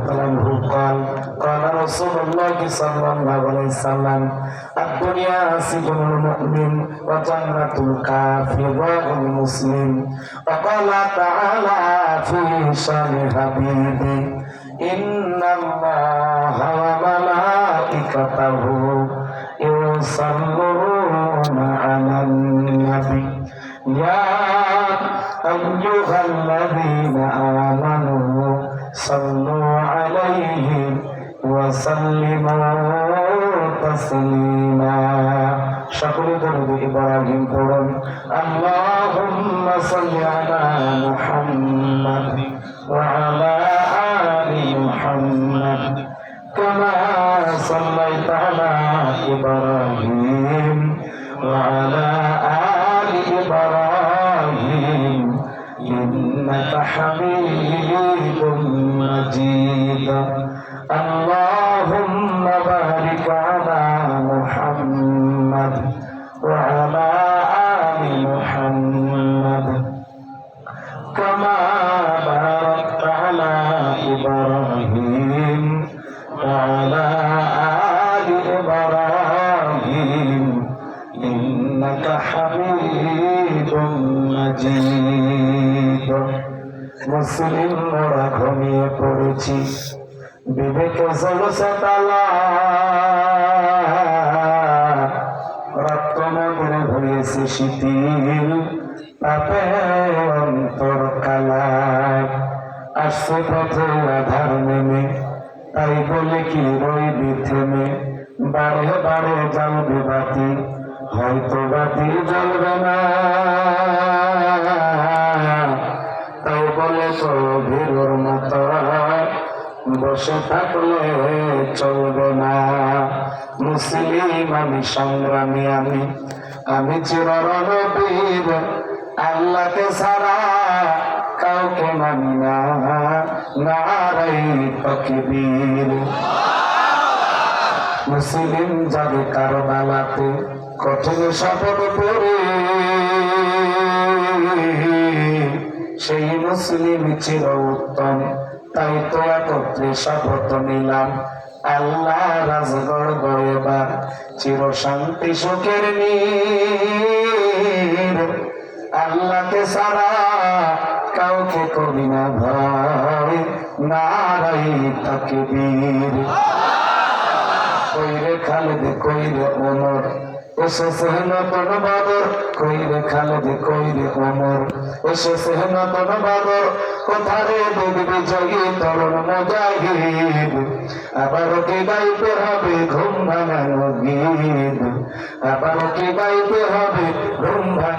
تعالى عنه قال قال رسول الله صلى الله عليه وسلم الدنيا سجن المؤمن وجنة الكافر والمسلم وقال تعالى في شان حبيبه إن الله وملائكته يصلون على النبي يا أيها الذين آمنوا صلوا عليه وسلموا تسليما شكر درود إبراهيم قرآن اللهم صل على محمد وعلى آل محمد كما صليت على إبراهيم وعلى آل إبراهيم إنك حميد مجيد اللهم بارك على محمد وعلى آل محمد كما باركت على إبراهيم وعلى آل إبراهيم إنك حميد مجيد মুসলিম মোরা ঘুমিয়ে পড়েছি বিবেকে জ্বলছে তালা রক্ত মনে হয়েছে শিথিল পাপে অন্তর কালা আসছে পথে আধার নেমে তাই বলে কি রইবি থেমে বারে বারে জ্বলবে বাতি হয়তো বাতি জ্বলবে না তাই বলে তো ভিড়ের মতো বসে থাকলে চলবে না মুসলিম আমি সংগ্রামী আমি চিররণবীর আল্লাহকে ছাড়া কাউকে মানি না নারাই তাকবীর মুসলিম যাবে কারবালাতে কঠিন শপথ করে সেই মুসলিম চির উত্তম তাই তো একত্রে শপথ নিলাম আল্লাহ রাজগড় গড়েবার চির শান্তি সুখের নীর আল্লাহকে ছাড়া কাউকে করি না ভয় নারাই তাকবীর কইরে খালেদ কইরে ওমর এসেছে নতুন বাদর কইরে খালেদ কইরে ওমর এসেছে নতুন বাদর কোথারে দেখবি জয়ী তরুণ মুজাহিদ আবারও কি গাইতে হবে ঘুম ভাঙানো গীত আবারও কি গাইতে হবে ঘুম